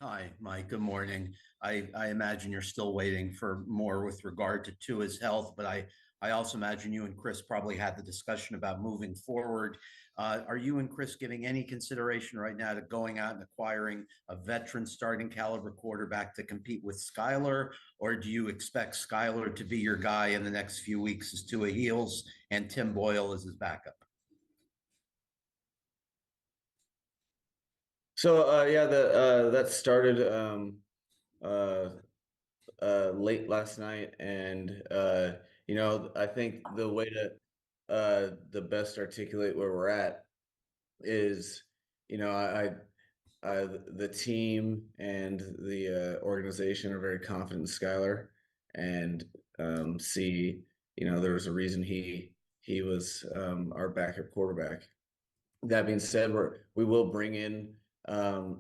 Hi, Mike. Good morning. I imagine you're still waiting for more with regard to Tua's health, but I also imagine you and Chris probably had the discussion about moving forward. Are you and Chris giving any consideration right now to going out and acquiring a veteran starting caliber quarterback to compete with Skylar, or do you expect Skylar to be your guy in the next few weeks as Tua heals and Tim Boyle as his backup? Yeah, the that started uh late last night, and I think the way to the best articulate where we're at is, you know, the team and the organization are very confident in Skylar, and see, there was a reason he was our backup quarterback. That being said, we will bring in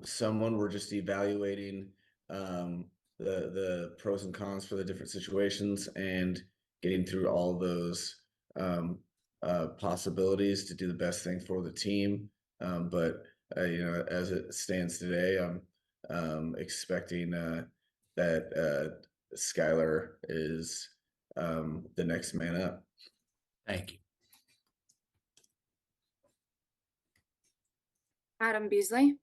someone. We're just evaluating the pros and cons for the different situations and getting through all those possibilities to do the best thing for the team. But as it stands today, I'm expecting that Skylar is the next man up. Thank you. Adam Beasley.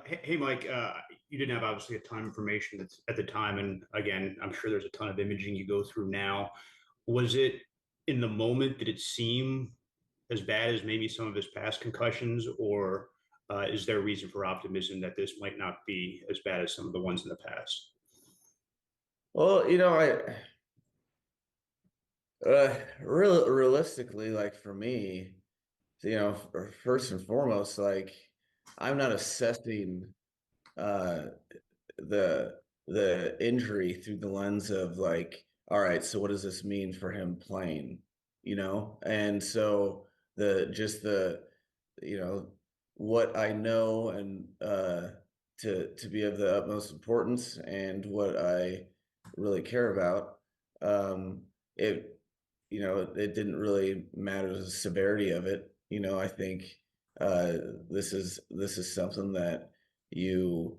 Hey, Mike, you didn't have obviously a ton of information at the time. And again, I'm sure there's a ton of imaging you go through now. Was it in the moment, did it seem as bad as maybe some of his past concussions, or is there a reason for optimism that this might not be as bad as some of the ones in the past? Well, realistically, like for me, first and foremost, like I'm not assessing uh the injury through the lens of like, all right, so what does this mean for him playing? And so the you know what I know, and to be of the utmost importance, and what I really care about, it it didn't really matter the severity of it. I think this is something that you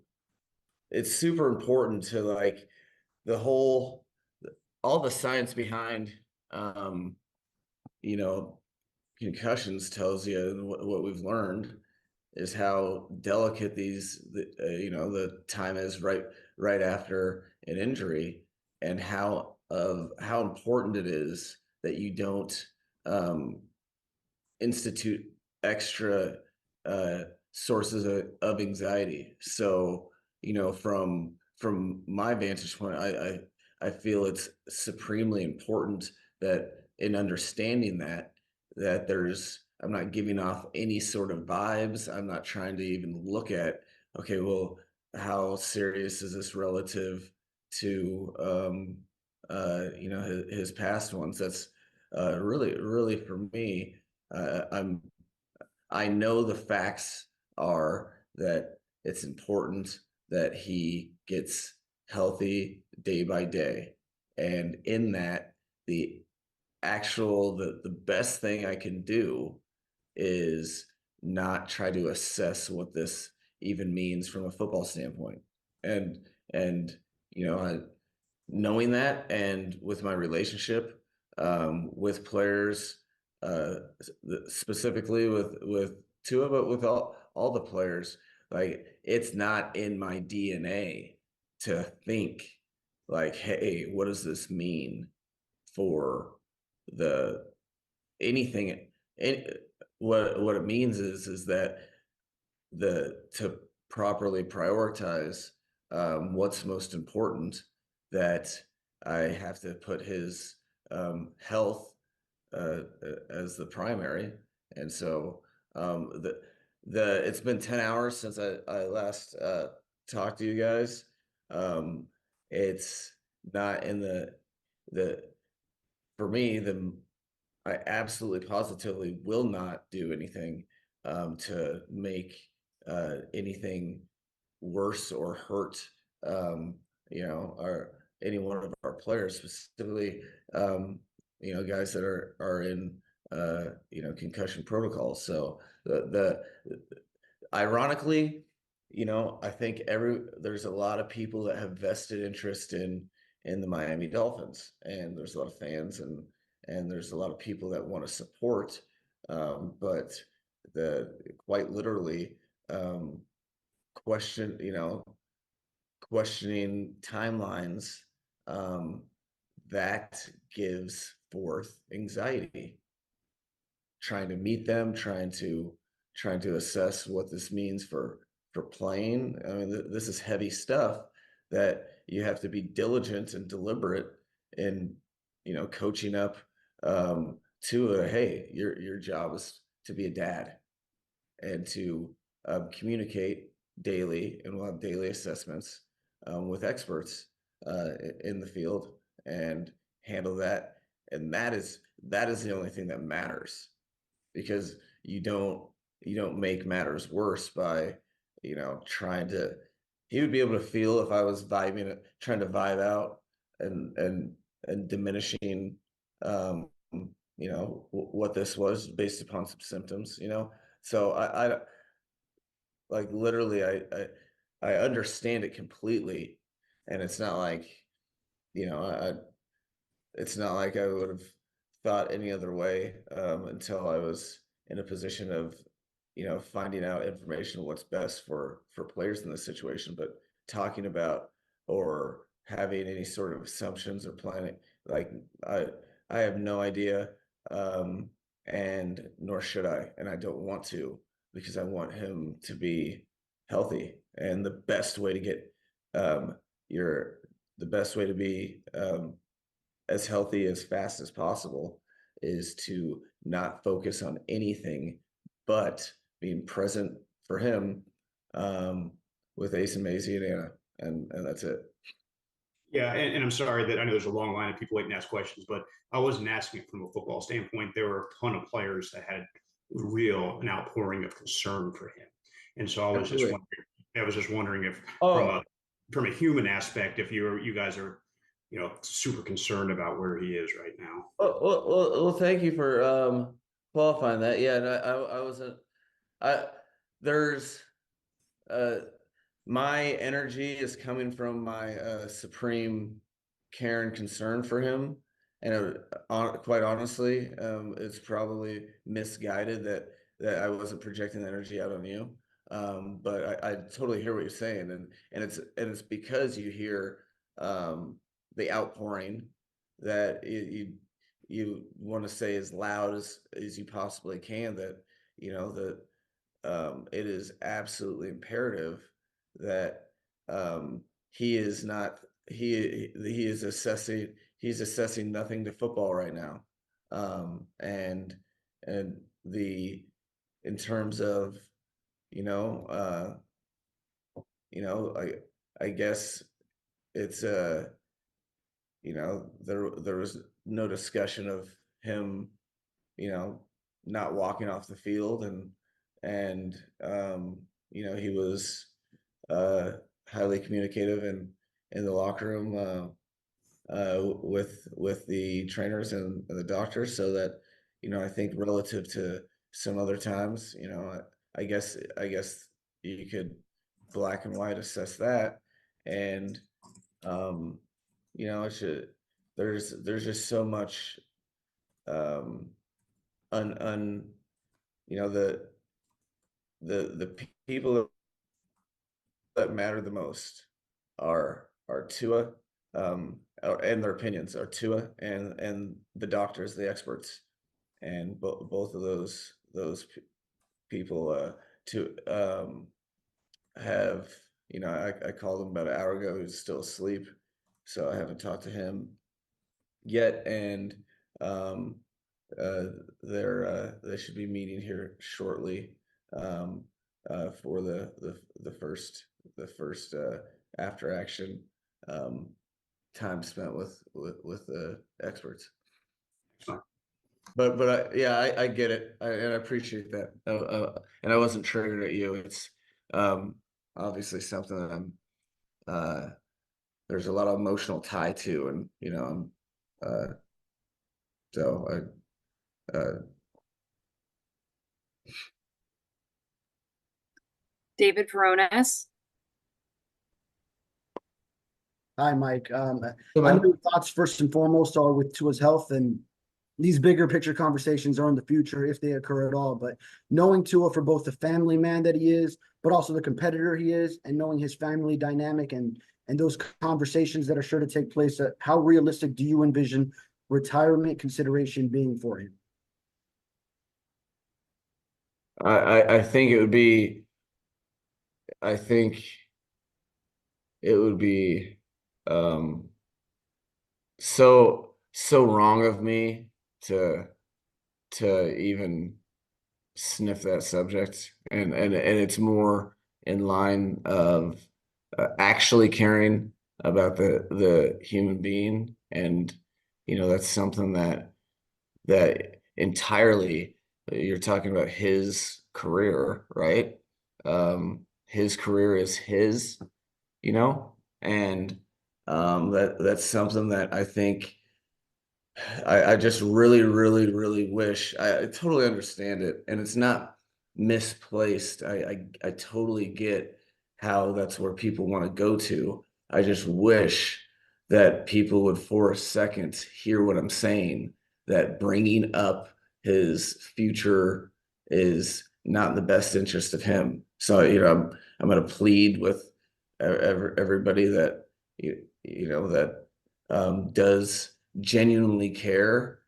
it's super important to like the whole all the science behind you know concussions tells you, and what we've learned is how delicate the time is right after an injury, and how important it is that you don't um, institute extra sources of anxiety. So, from my vantage point, I feel it's supremely important that in understanding that I'm not giving off any sort of vibes. I'm not trying to even look at, okay, well, how serious is this relative to his past ones? That's really for me. I know the facts are that it's important that he gets healthy day by day. And in that, the the best thing I can do is not try to assess what this even means from a football standpoint. And knowing that, and with my relationship with players, uh, specifically with Tua, but with all the players, like it's not in my DNA to think like, hey, what does this mean for the anything? Any, what it means is that the to properly prioritize what's most important, that I have to put his health as the primary. And so the it's been 10 hours since I last talked to you guys. It's not in the for me, the I absolutely positively will not do anything to make anything worse or hurt, our any one of our players, specifically, guys that are in concussion protocols. So the ironically, I think there's a lot of people that have vested interest in the Miami Dolphins, and there's a lot of fans and there's a lot of people that want to support, but the quite literally question, questioning timelines, um, that gives forth anxiety. Trying to meet them, trying to assess what this means for playing. I mean, this is heavy stuff that you have to be diligent and deliberate in, coaching up, to hey, your job is to be a dad and to communicate daily, and we'll have daily assessments with experts in the field and handle that. And that is the only thing that matters, because you don't make matters worse by trying to. He would be able to feel if I was trying to vibe out and diminishing what this was based upon some symptoms. So I like literally I understand it completely, and it's not like I it's not like I would have thought any other way until I was in a position of, finding out information on what's best for players in this situation. But talking about or having any sort of assumptions or planning, like I I have no idea, um, and nor should I, and I don't want to, because I want him to be healthy. And the best way to get um, your the best way to be as healthy as fast as possible is to not focus on anything but being present for him, um, with Ace and Maisie and Anna, and that's it. Yeah, and I'm sorry that I know there's a long line of people waiting to ask questions, but I wasn't asking it from a football standpoint. There were a ton of players that had an outpouring of concern for him, and so Absolutely. I was just wondering if from a Oh, from a human aspect, if you guys are super concerned about where he is right now. well, thank you for qualifying that. Yeah, and I wasn't. I there's uh my energy is coming from my supreme care and concern for him, and quite honestly, it's probably misguided that I wasn't projecting the energy out on you. But I totally hear what you're saying, and it's because you hear the outpouring that you want to say as loud as you possibly can, that that it is absolutely imperative that he is not he is assessing nothing to football right now, and the in terms of you know uh I guess it's there was no discussion of him you know, not walking off the field, and he was uh, highly communicative in the locker room, with the trainers and the doctors, so that I think relative to some other times, I guess you could black and white assess that, and um, it should there's just so much um un un you know the people that matter the most are Tua, and their opinions are Tua and the doctors, the experts, and both of people to have I called him about an hour ago. He's still asleep, so I haven't talked to him yet, and um uh they should be meeting here shortly, um for the first after action um time spent with the experts. But yeah, I get it, and I appreciate that, and I wasn't triggered at you. It's um obviously something that I'm uh there's a lot of emotional tie to, and I'm so I David Peronis. Hi, Mike. Hey, I know man. your thoughts first and foremost are with Tua's health, and these bigger picture conversations are in the future if they occur at all. But knowing Tua for both the family man that he is, but also the competitor he is, and knowing his family dynamic and those conversations that are sure to take place, how realistic do you envision retirement consideration being for him? I think it would be. I think it would be um, so wrong of me to even sniff that subject, and it's more in line of actually caring about the human being, and that's something that entirely you're talking about his career, right? His career is his, and that's something that I think I just really, really, really wish I totally understand it, and it's not misplaced. I totally get how that's where people want to go to. I just wish that people would for a second hear what I'm saying, that bringing up his future is not in the best interest of him. So, I'm going to plead with everybody that that does genuinely care,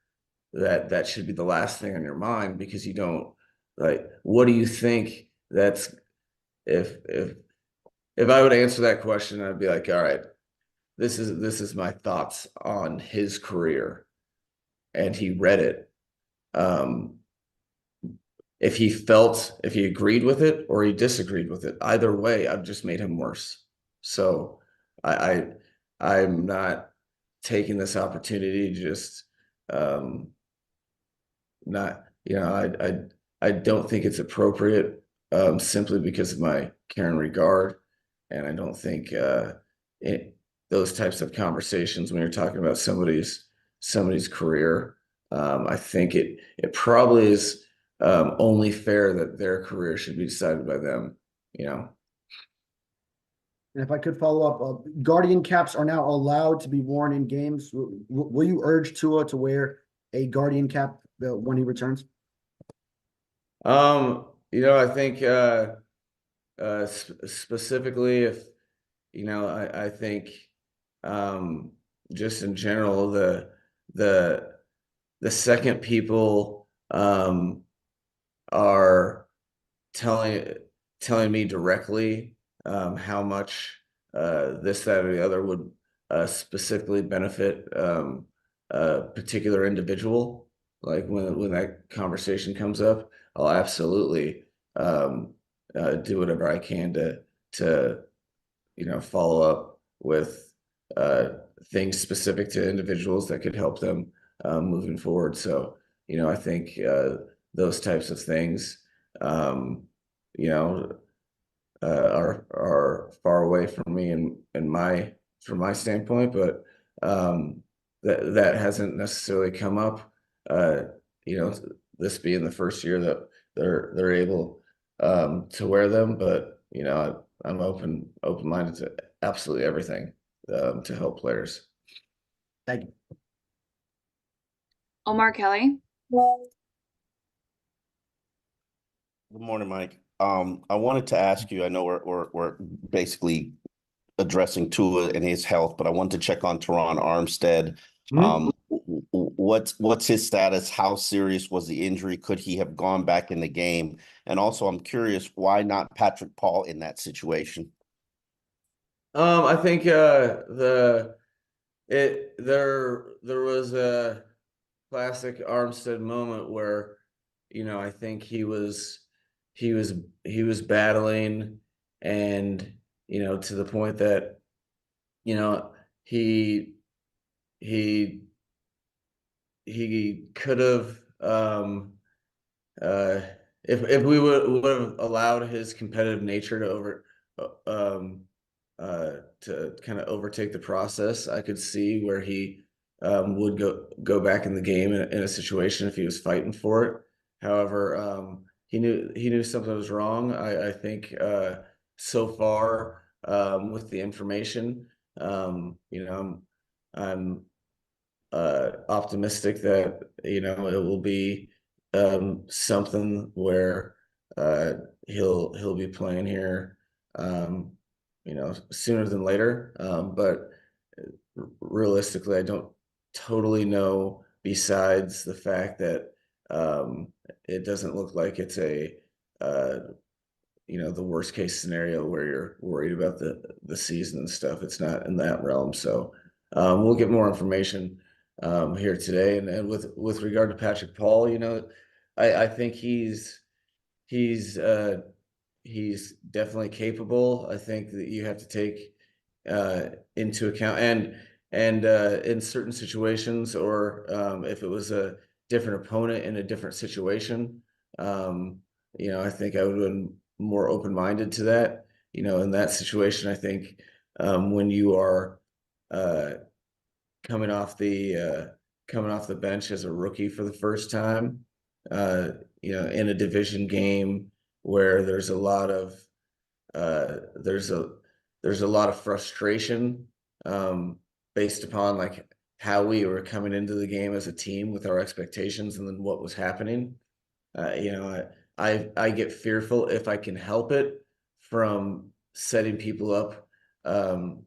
that should be the last thing on your mind, because you don't, like, what do you think that's, if I would answer that question, I'd be like, all right, this is my thoughts on his career, and he read it. um if he agreed with it or he disagreed with it, either way I've just made him worse. So I, I'm not taking this opportunity to just um not, I don't think it's appropriate, simply because of my care and regard. And I don't think those types of conversations, when you're talking about somebody's career, I think it probably is only fair that their career should be decided by them, you know. And if I could follow up, Guardian caps are now allowed to be worn in games. Will you urge Tua to wear a Guardian cap when he returns? I think specifically, if I think just in general, the the second people are telling telling me directly how much this, that, or the other would specifically benefit a particular individual. Like when that conversation comes up, I'll absolutely do whatever I can to follow up with uh, things specific to individuals that could help them moving forward. So, I think those types of things, um, you know, are far away from me and from my standpoint, but that hasn't necessarily come up. Uh, this being the first year that they're able to wear them, but I'm open minded to absolutely everything to help players. Thank you. Omar Kelly. Good morning, Mike. I wanted to ask you, I know we're basically addressing Tua and his health, but I wanted to check on Teron Armstead. What's his status? How serious was the injury? Could he have gone back in the game? And also, I'm curious, why not Patrick Paul in that situation? I think there was a classic Armstead moment where, I think he was battling, and to the point that he he he could have, uh if we would have allowed his competitive nature to kind of overtake the process, I could see where he would go back in the game in a situation if he was fighting for it. However, he knew something was wrong. I think so far, with the information, You know, I'm optimistic that, you know, it will be something where he'll be playing here, you know, sooner than later. But realistically, I don't totally know, besides the fact that it doesn't look like it's a you know, the worst case scenario where you're worried about the season and stuff. It's not in that realm. So we'll get more information here today. And with regard to Patrick Paul, you know, I think he's he's definitely capable. I think that you have to take into account, and in certain situations, or if it was a different opponent in a different situation, you know, I think I would have been more open-minded to that. You know, in that situation, I think when you are uh, coming off the bench as a rookie for the first time, uh, you know, in a division game where there's a lot of uh, there's a there's a lot of frustration based upon like how we were coming into the game as a team with our expectations and then what was happening. You know, I get fearful, if I can help it, from setting people up um,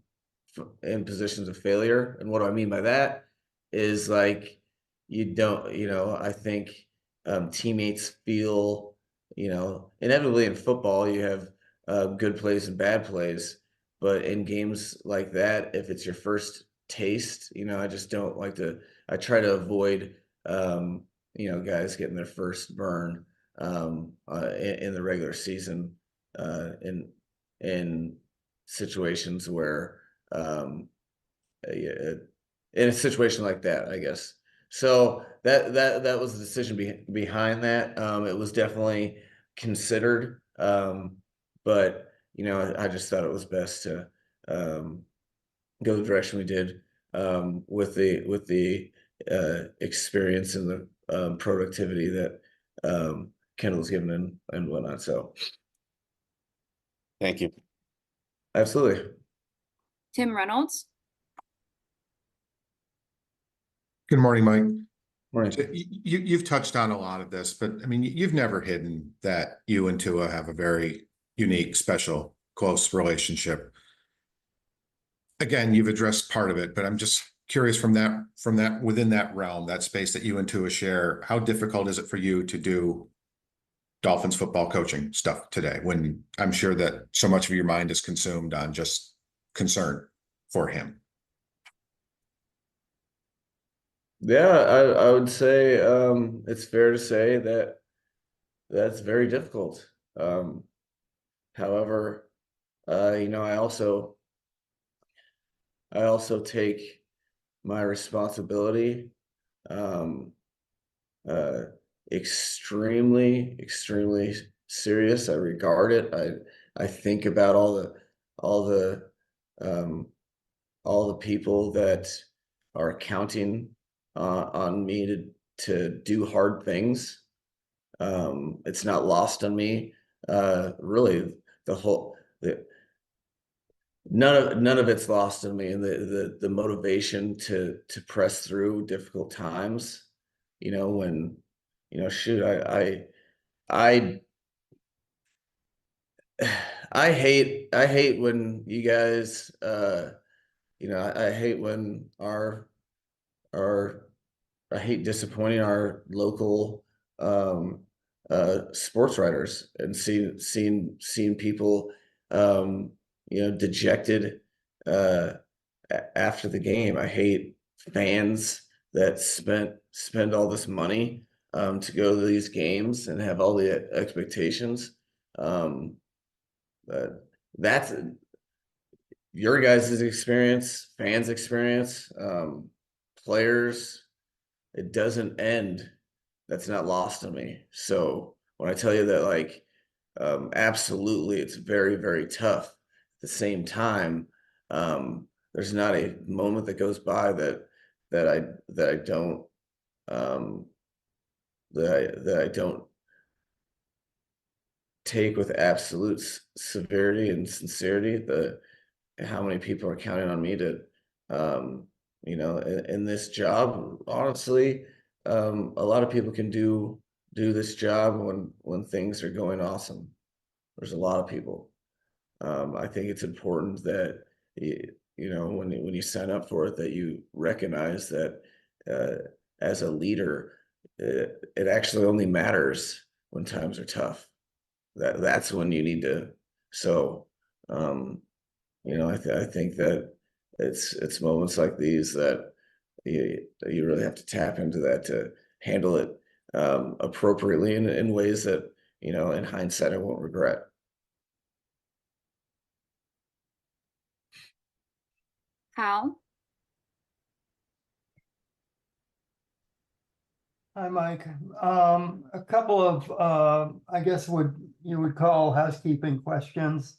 in positions of failure. And what do I mean by that? Is like you don't, you know, I think teammates feel, you know, inevitably in football you have good plays and bad plays, but in games like that, if it's your first taste, you know, I just don't like to. I try to avoid. You know, guys getting their first burn in the regular season in situations where in a situation like that, I guess. So that was the decision behind that. It was definitely considered, but you know, I just thought it was best to go the direction we did with the experience and the productivity that Kendall's given and whatnot. So Thank you. absolutely. Tim Reynolds. Good morning, Mike. Morning. So you've touched on a lot of this, but I mean, you've never hidden that you and Tua have a very unique, special, close relationship. Again, you've addressed part of it, but I'm just curious from that within that realm, that space that you and Tua share, how difficult is it for you to do Dolphins football coaching stuff today, when I'm sure that so much of your mind is consumed on just concern for him? Yeah, I would say it's fair to say that that's very difficult. However, you know, I also take my responsibility uh, extremely serious. I regard it. I think about all the all the people that are counting on me to do hard things. It's not lost on me. Really, none of it's lost on me, and the motivation to press through difficult times. You know, when, you know, shoot, I I hate when you guys you know, I hate when our I hate disappointing our local sports writers and seeing people you know, dejected after the game. I hate fans that spend all this money to go to these games and have all the expectations. Um, that's your guys' experience, fans' experience, players. It doesn't end. That's not lost on me. So when I tell you that, like, absolutely, it's very tough. At the same time, there's not a moment that goes by that I don't that I don't take with absolute severity and sincerity. how many people are counting on me to, in this job, honestly, a lot of people can do this job when things are going awesome. There's a lot of people. I think it's important that when you sign up for it, that you recognize that as a leader, it actually only matters when times are tough. That's when you need to. So, I think that it's moments like these that you really have to tap into that to handle it appropriately in ways that in hindsight I won't regret. Hal, Hi, Mike. A couple of, I guess you would call housekeeping questions.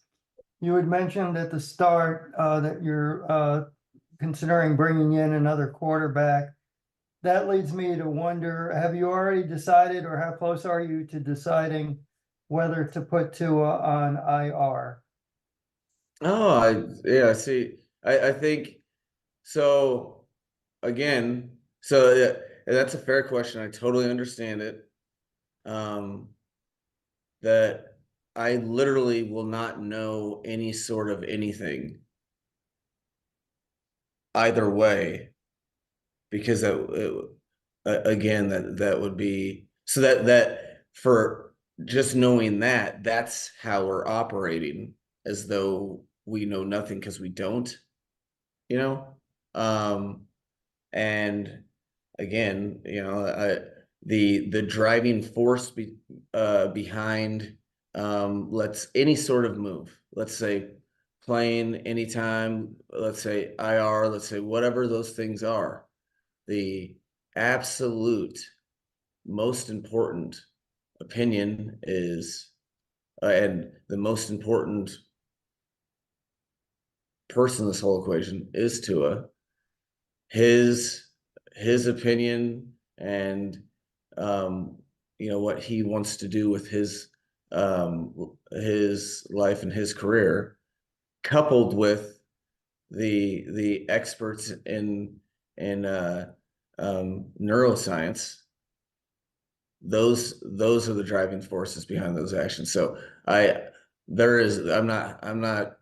You had mentioned at the start that you're considering bringing in another quarterback. That leads me to wonder, have you already decided, or how close are you to deciding whether to put Tua on IR? Oh, I see. I think so. Again, yeah, that's a fair question. I totally understand it. That I literally will not know any sort of anything either way, because again, that would be so that for just knowing that's how we're operating, as though we know nothing because we don't, you know. And again, the driving force behind let's any sort of move, let's say playing anytime, let's say IR, let's say whatever those things are, the absolute most important opinion is and the most important person in this whole equation is Tua. His opinion and what he wants to do with his life and his career, coupled with the experts in neuroscience. Those are the driving forces behind those actions. So I'm not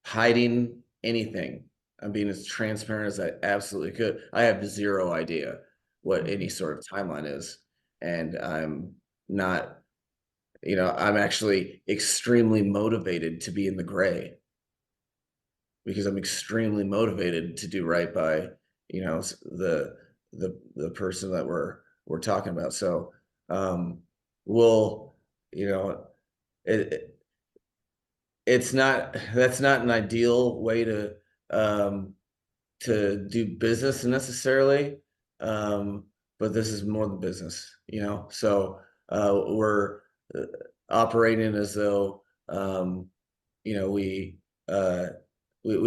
hiding anything. I'm being as transparent as I absolutely could. I have zero idea what any sort of timeline is. And I'm not, I'm actually extremely motivated to be in the gray, because I'm extremely motivated to do right by, the person that we're talking about. So, we'll, that's not an ideal way to do business necessarily, but this is more than business, so we're operating as though we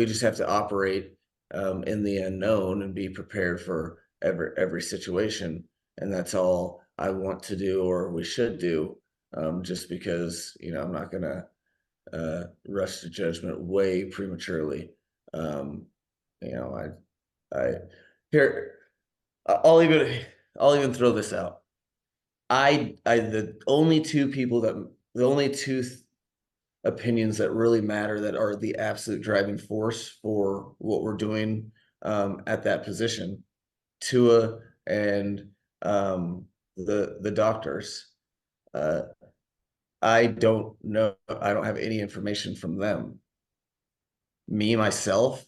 just have to operate in the unknown and be prepared for every situation, and that's all I want to do, or we should do, just because I'm not gonna rush to judgment way prematurely. I here I'll even throw this out. The only two opinions that really matter, that are the absolute driving force for what we're doing at that position, Tua and the doctors. I don't know. I don't have any information from them. Me, myself,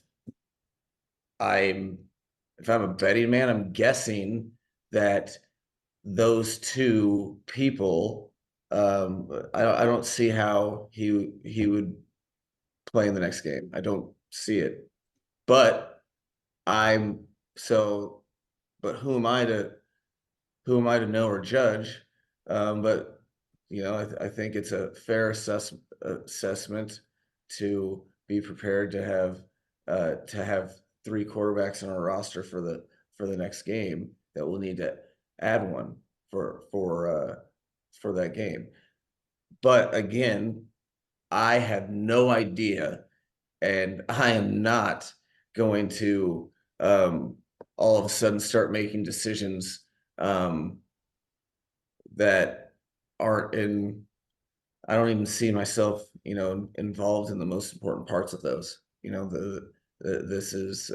if I'm a betting man, I'm guessing that those two people, I don't see how he would play in the next game. I don't see it. But who am I to know or judge? But I think it's a fair assessment to be prepared to have three quarterbacks on our roster for the next game, that we'll need to add one for that game. But again, I have no idea and I am not going to all of a sudden start making decisions that aren't in. I don't even see myself, involved in the most important parts of those. This is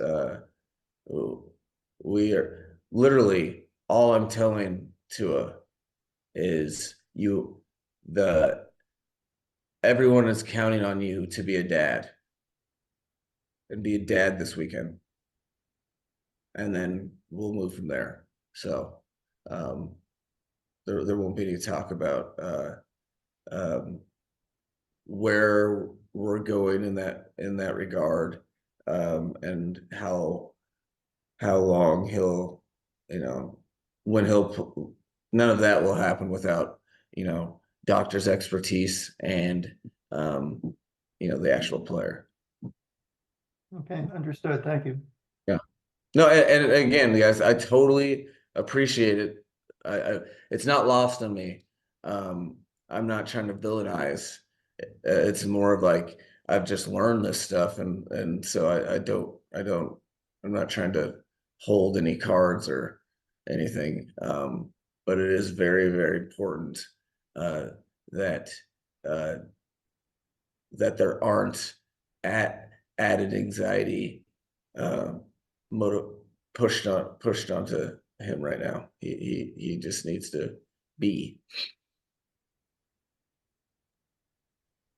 we are literally all I'm telling Tua is everyone is counting on you to be a dad and be a dad this weekend. And then we'll move from there. So there won't be any talk about where we're going in that regard, and how long he'll, when none of that will happen without, doctor's expertise and, the actual player. Okay, understood. Thank you. Yeah. No, and again, guys, I totally appreciate it. It's not lost on me. I'm not trying to villainize. It's more of like I've just learned this stuff, and so I'm not trying to hold any cards or anything. But it is very, very important that there aren't added anxiety pushed onto him right now. He just needs to be.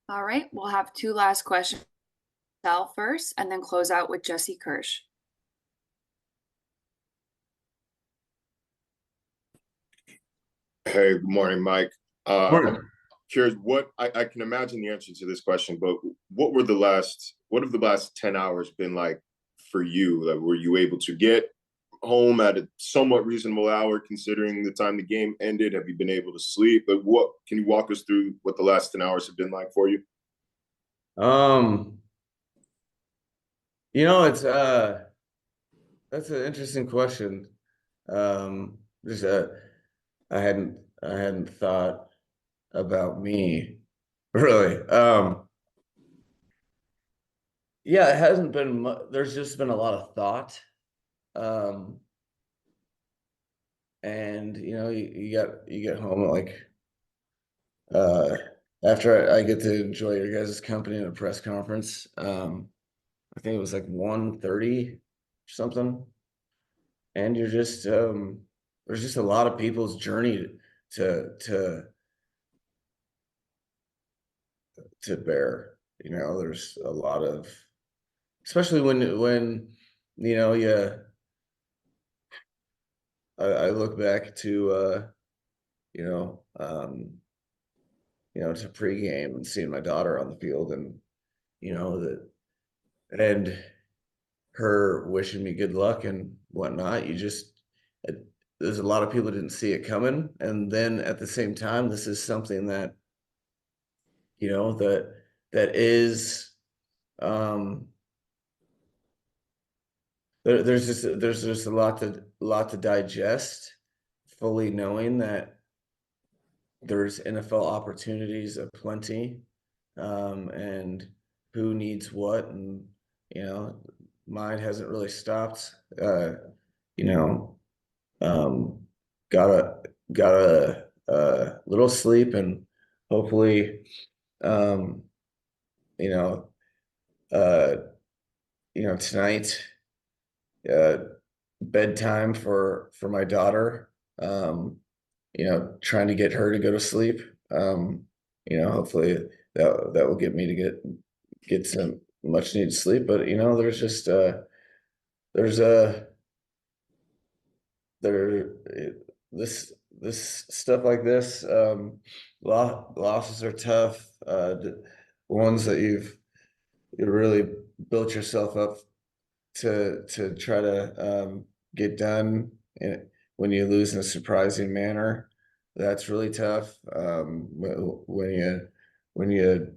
All right, we'll have two last questions. Sal first, and then close out with Jesse Kirsch. Hey, good morning, Mike. Morning. I'm curious what I can imagine the answer to this question, but what have the last 10 hours been like for you? Like, were you able to get home at a somewhat reasonable hour considering the time the game ended? Have you been able to sleep? But what can you walk us through what the last 10 hours have been like for you? It's that's an interesting question. Just I hadn't thought about me really. Yeah, it hasn't been there's just been a lot of thought. And you get home at like after I get to enjoy your guys' company in a press conference. I think it was like 1:30 or something. And you're just there's just a lot of people's journey to bear. There's a lot of, especially when I look back to to pregame and seeing my daughter on the field, and and her wishing me good luck and whatnot. There's a lot of people didn't see it coming, and then at the same time, this is something that that is there's just a lot to digest, fully knowing that there's NFL opportunities aplenty, and who needs what, and mine hasn't really stopped. Got a little sleep, and hopefully tonight, bedtime for my daughter, trying to get her to go to sleep. Hopefully that will get me to get some much needed sleep. But there's just this stuff like this, losses are tough. The ones that you really built yourself up to try to get done, and when you lose in a surprising manner, that's really tough. When you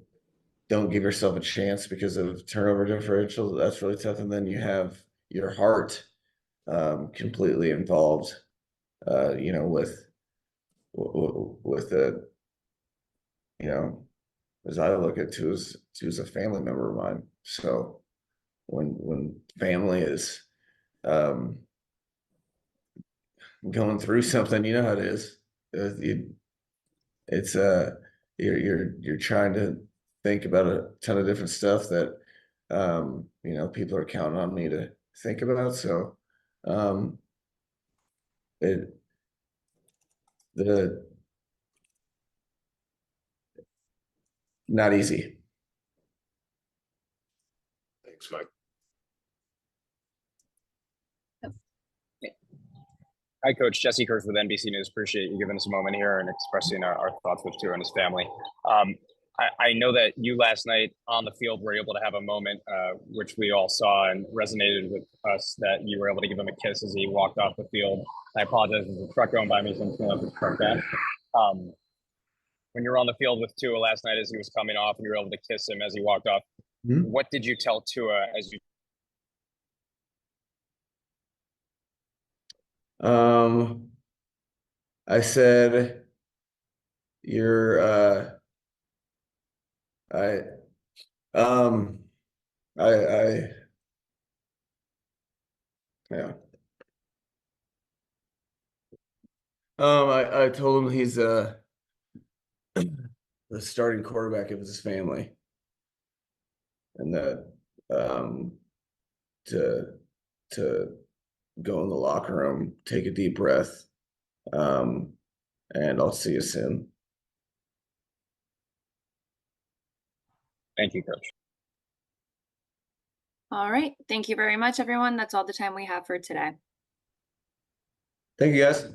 don't give yourself a chance because of turnover differential, that's really tough. And then you have your heart completely involved, with a as I look at Tua's a family member of mine. So when family is going through something, you know how it is. It's you're trying to think about a ton of different stuff that you know, people are counting on me to think about. So the not easy. Thanks, Mike. Hi, Coach. Jesse Kurth with NBC News. Appreciate you giving us a moment here and expressing our thoughts with Tua and his family. I know that you last night on the field were able to have a moment, which we all saw and resonated with us, that you were able to give him a kiss as he walked off the field. I apologize, there's a truck going by me, so I'm just going to let the truck back. When you were on the field with Tua last night as he was coming off and you were able to kiss him as he walked off, what did you tell Tua as you? I said, you're, I yeah. I told him he's the starting quarterback of his family, and that to go in the locker room, take a deep breath, and I'll see you soon. Thank you, Coach. All right. Thank you very much, everyone. That's all the time we have for today. Thank you, guys.